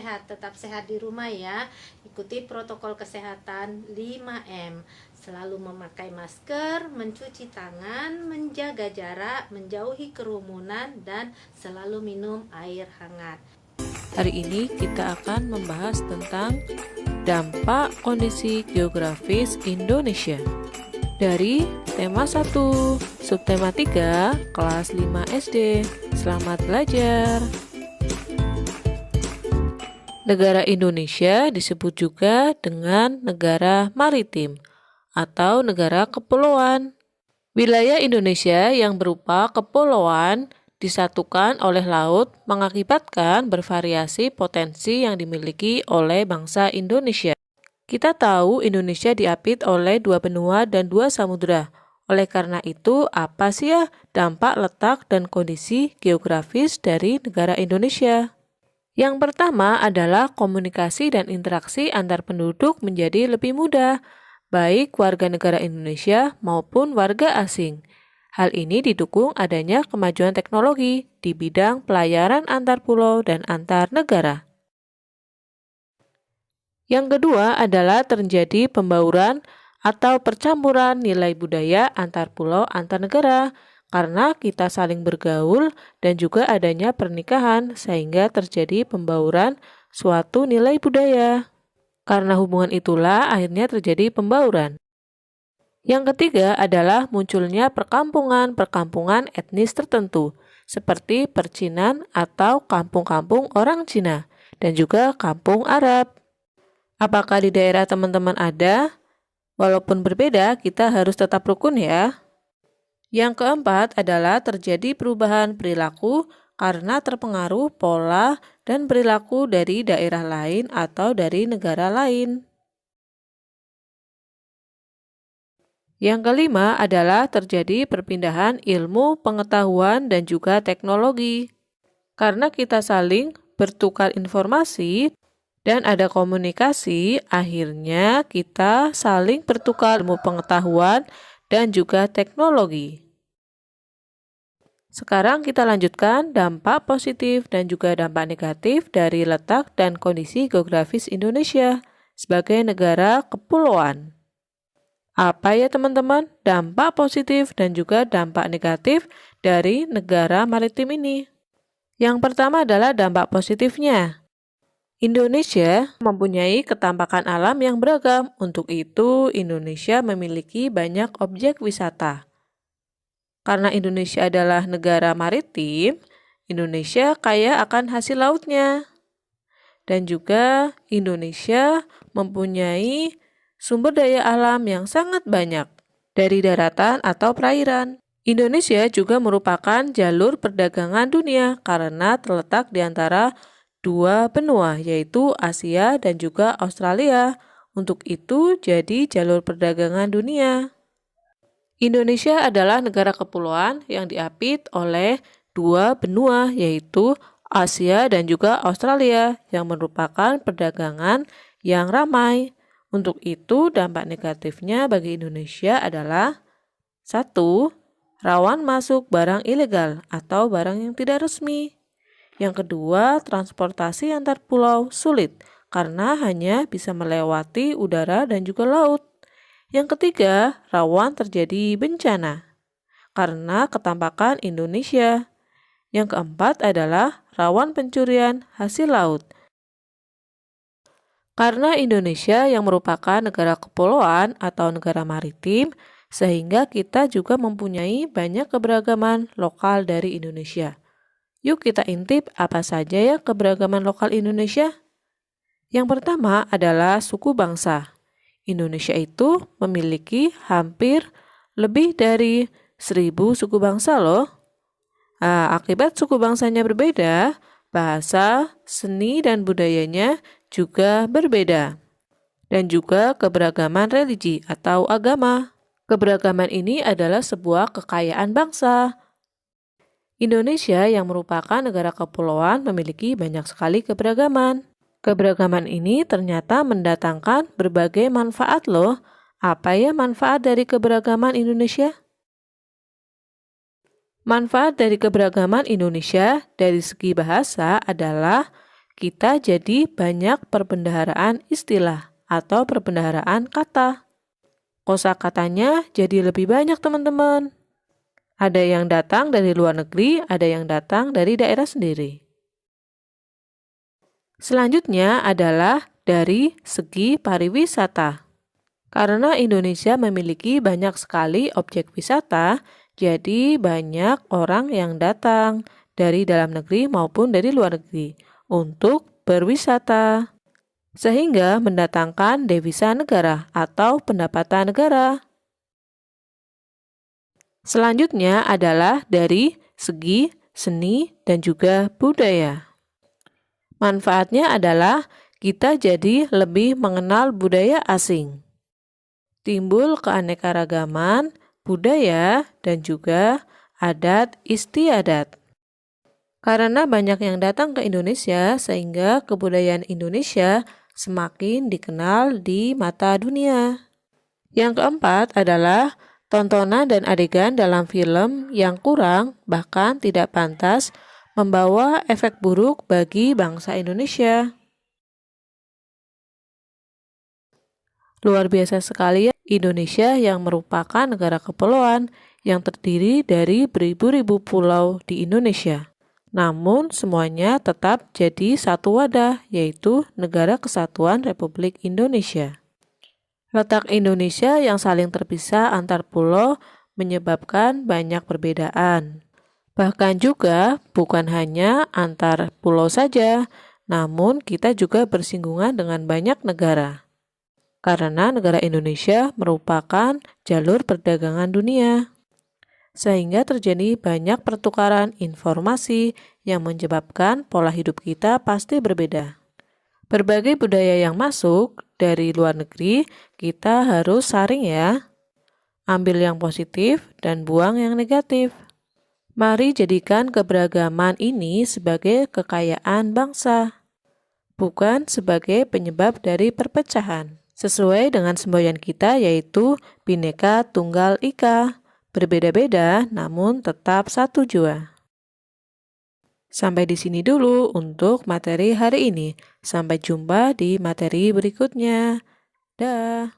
sehat, tetap sehat di rumah ya. Ikuti protokol kesehatan 5M. Selalu memakai masker, mencuci tangan, menjaga jarak, menjauhi kerumunan, dan selalu minum air hangat. Hari ini kita akan membahas tentang dampak kondisi geografis Indonesia dari tema 1, subtema 3, kelas 5 SD. Selamat belajar. Negara Indonesia disebut juga dengan negara maritim atau negara kepulauan. Wilayah Indonesia yang berupa kepulauan disatukan oleh laut mengakibatkan bervariasi potensi yang dimiliki oleh bangsa Indonesia. Kita tahu Indonesia diapit oleh 2 benua dan 2 samudera. Oleh karena itu, apa sih ya dampak letak dan kondisi geografis dari negara Indonesia? Yang pertama adalah komunikasi dan interaksi antar penduduk menjadi lebih mudah, baik warga negara Indonesia maupun warga asing. Hal ini didukung adanya kemajuan teknologi di bidang pelayaran antar pulau dan antar negara. Yang kedua adalah terjadi pembauran atau percampuran nilai budaya antar pulau antar negara karena kita saling bergaul dan juga adanya pernikahan sehingga terjadi pembauran suatu nilai budaya. Karena hubungan itulah akhirnya terjadi pembauran. Yang ketiga adalah munculnya perkampungan etnis tertentu, seperti percinan atau kampung-kampung orang Cina, dan juga kampung Arab. Apakah di daerah teman-teman ada? Walaupun berbeda, kita harus tetap rukun ya. Yang keempat adalah terjadi perubahan perilaku karena terpengaruh pola dan perilaku dari daerah lain atau dari negara lain. Yang kelima adalah terjadi perpindahan ilmu, pengetahuan, dan juga teknologi. Karena kita saling bertukar informasi dan ada komunikasi, akhirnya kita saling bertukar ilmu pengetahuan dan juga teknologi. Sekarang kita lanjutkan dampak positif dan juga dampak negatif dari letak dan kondisi geografis Indonesia sebagai negara kepulauan. Apa ya teman-teman dampak positif dan juga dampak negatif dari negara maritim ini? Yang pertama adalah dampak positifnya. Indonesia mempunyai ketampakan alam yang beragam. Untuk itu, Indonesia memiliki banyak objek wisata. Karena Indonesia adalah negara maritim, Indonesia kaya akan hasil lautnya. Dan juga Indonesia mempunyai sumber daya alam yang sangat banyak dari daratan atau perairan. Indonesia juga merupakan jalur perdagangan dunia karena terletak di antara 2 benua, yaitu Asia dan juga Australia. Untuk itu, jadi jalur perdagangan dunia. Indonesia adalah negara kepulauan yang diapit oleh 2 benua, yaitu Asia dan juga Australia, yang merupakan perdagangan yang ramai. Untuk itu, dampak negatifnya bagi Indonesia adalah 1. Rawan masuk barang ilegal atau barang yang tidak resmi. Yang kedua, transportasi antar pulau sulit karena hanya bisa melewati udara dan juga laut. Yang ketiga, rawan terjadi bencana karena ketampakan Indonesia. Yang keempat adalah rawan pencurian hasil laut. Karena Indonesia yang merupakan negara kepulauan atau negara maritim, sehingga kita juga mempunyai banyak keberagaman lokal dari Indonesia. Yuk kita intip apa saja ya keberagaman lokal Indonesia. Yang pertama adalah suku bangsa. Indonesia itu memiliki hampir lebih dari 1000 suku bangsa loh. Akibat suku bangsanya berbeda, bahasa, seni, dan budayanya juga berbeda. Dan juga keberagaman religi atau agama. Keberagaman ini adalah sebuah kekayaan bangsa. Indonesia yang merupakan negara kepulauan memiliki banyak sekali keberagaman. Keberagaman ini ternyata mendatangkan berbagai manfaat loh. Apa ya manfaat dari keberagaman Indonesia? Manfaat dari keberagaman Indonesia dari segi bahasa adalah kita jadi banyak perbendaharaan istilah atau perbendaharaan kata. Kosakatanya jadi lebih banyak, teman-teman. Ada yang datang dari luar negeri, ada yang datang dari daerah sendiri. Selanjutnya adalah dari segi pariwisata. Karena Indonesia memiliki banyak sekali objek wisata, jadi banyak orang yang datang dari dalam negeri maupun dari luar negeri untuk berwisata, sehingga mendatangkan devisa negara atau pendapatan negara. Selanjutnya adalah dari segi seni dan juga budaya. Manfaatnya adalah kita jadi lebih mengenal budaya asing. Timbul keanekaragaman budaya dan juga adat istiadat. Karena banyak yang datang ke Indonesia, sehingga kebudayaan Indonesia semakin dikenal di mata dunia. Yang keempat adalah tontonan dan adegan dalam film yang kurang, bahkan tidak pantas, membawa efek buruk bagi bangsa Indonesia. Luar biasa sekali ya, Indonesia yang merupakan negara kepulauan yang terdiri dari beribu-ribu pulau di Indonesia. Namun semuanya tetap jadi satu wadah, yaitu Negara Kesatuan Republik Indonesia. Letak Indonesia yang saling terpisah antar pulau menyebabkan banyak perbedaan. Bahkan juga bukan hanya antar pulau saja, namun kita juga bersinggungan dengan banyak negara. Karena negara Indonesia merupakan jalur perdagangan dunia, sehingga terjadi banyak pertukaran informasi yang menyebabkan pola hidup kita pasti berbeda. Berbagai budaya yang masuk dari luar negeri, kita harus saring ya. Ambil yang positif dan buang yang negatif. Mari jadikan keberagaman ini sebagai kekayaan bangsa, bukan sebagai penyebab dari perpecahan. Sesuai dengan semboyan kita, yaitu Bhinneka Tunggal Ika, berbeda-beda namun tetap satu jua. Sampai di sini dulu untuk materi hari ini. Sampai jumpa di materi berikutnya. Dah.